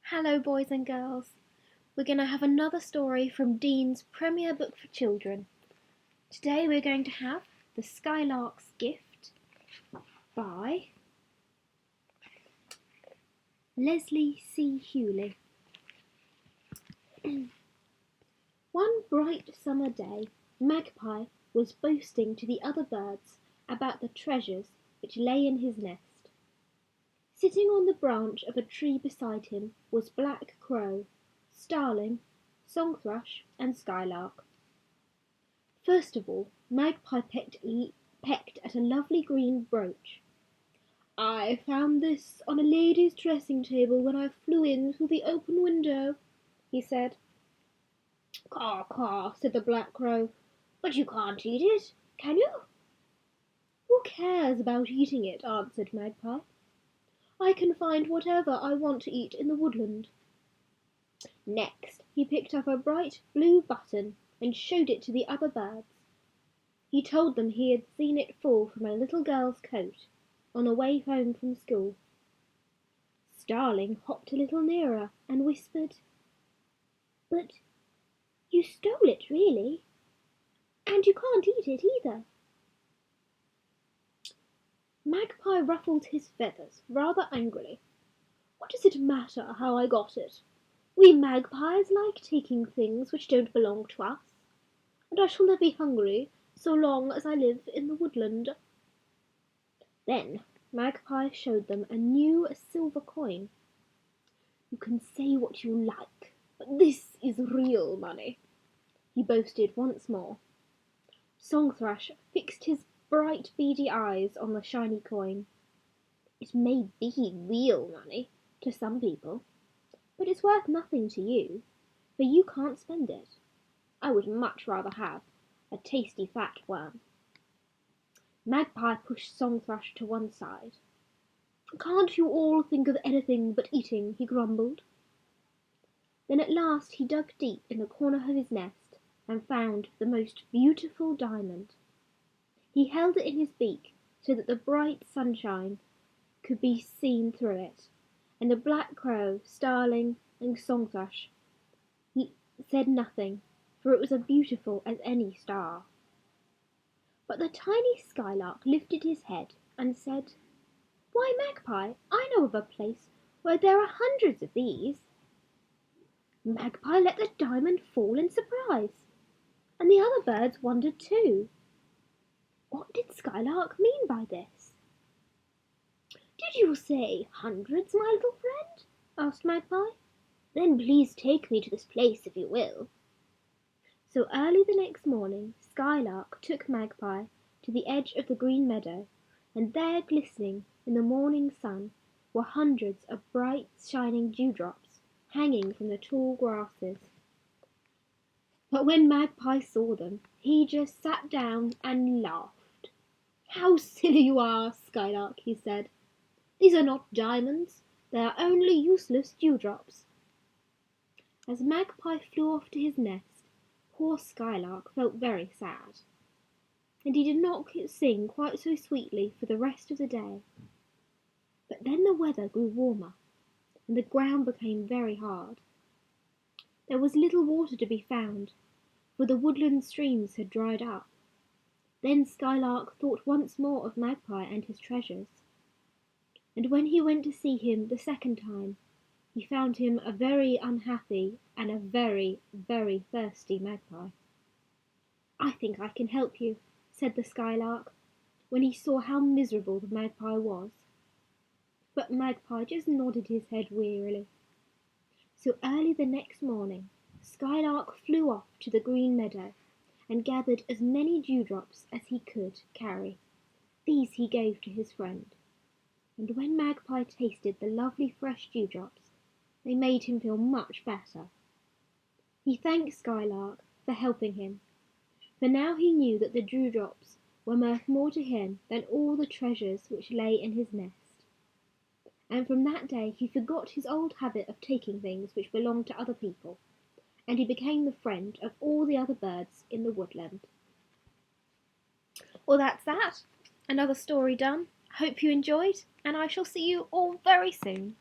Hello, boys and girls. We're going to have another story from Dean's premier book for children. Today we're going to have The Skylark's Gift by Leslie C. Hulley. One bright summer day, Magpie was boasting to the other birds about the treasures which lay in his nest. Sitting on the branch of a tree beside him was Black Crow, Starling, Song Thrush, and Skylark. First of all, Magpie pecked at a lovely green brooch. "I found this on a lady's dressing table when I flew in through the open window," he said. "Caw, caw," said the Black Crow, "but you can't eat it, can you?" "Who cares about eating it?" answered Magpie. "I can find whatever I want to eat in the woodland." Next, he picked up a bright blue button and showed it to the other birds. He told them he had seen it fall from a little girl's coat on the way home from school. Starling hopped a little nearer and whispered, "But you stole it, really, and you can't eat it either." Magpie ruffled his feathers rather angrily. "What does it matter how I got it? We magpies like taking things which don't belong to us, and I shall never be hungry so long as I live in the woodland." Then Magpie showed them a new silver coin. "You can say what you like, but this is real money," he boasted once more. Song Thrush fixed his bright beady eyes on the shiny coin. "It may be real money to some people, but it's worth nothing to you, for you can't spend it. I would much rather have a tasty fat worm." Magpie pushed Song Thrush to one side. "Can't you all think of anything but eating?" he grumbled. Then at last he dug deep in the corner of his nest and found the most beautiful diamond. He held it in his beak so that the bright sunshine could be seen through it, and the Black Crow, Starling, and Song Thrush said nothing, for it was as beautiful as any star. But the tiny Skylark lifted his head and said, "Why, Magpie, I know of a place where there are hundreds of these." Magpie let the diamond fall in surprise, and the other birds wondered too. What did Skylark mean by this? "Did you say hundreds, my little friend?" asked Magpie. "Then please take me to this place if you will." So early the next morning Skylark took Magpie to the edge of the green meadow, and there, glistening in the morning sun, were hundreds of bright shining dewdrops hanging from the tall grasses. But when Magpie saw them, he just sat down and laughed. "How silly you are, Skylark," he said. "These are not diamonds, they are only useless dewdrops." As Magpie flew off to his nest, poor Skylark felt very sad, and he did not sing quite so sweetly for the rest of the day. But then the weather grew warmer, and the ground became very hard. There was little water to be found, for the woodland streams had dried up. Then Skylark thought once more of Magpie and his treasures, and when he went to see him the second time, he found him a very unhappy and a very, very thirsty magpie. "I think I can help you," said the Skylark, when he saw how miserable the magpie was. But Magpie just nodded his head wearily. So early the next morning, Skylark flew off to the green meadow and gathered as many dewdrops as he could carry. These he gave to his friend, and when Magpie tasted the lovely fresh dewdrops, they made him feel much better. He thanked Skylark for helping him, for now he knew that the dewdrops were worth more to him than all the treasures which lay in his nest. And from that day he forgot his old habit of taking things which belonged to other people, and he became the friend of all the other birds in the woodland. Well, that's that. Another story done. Hope you enjoyed, and I shall see you all very soon.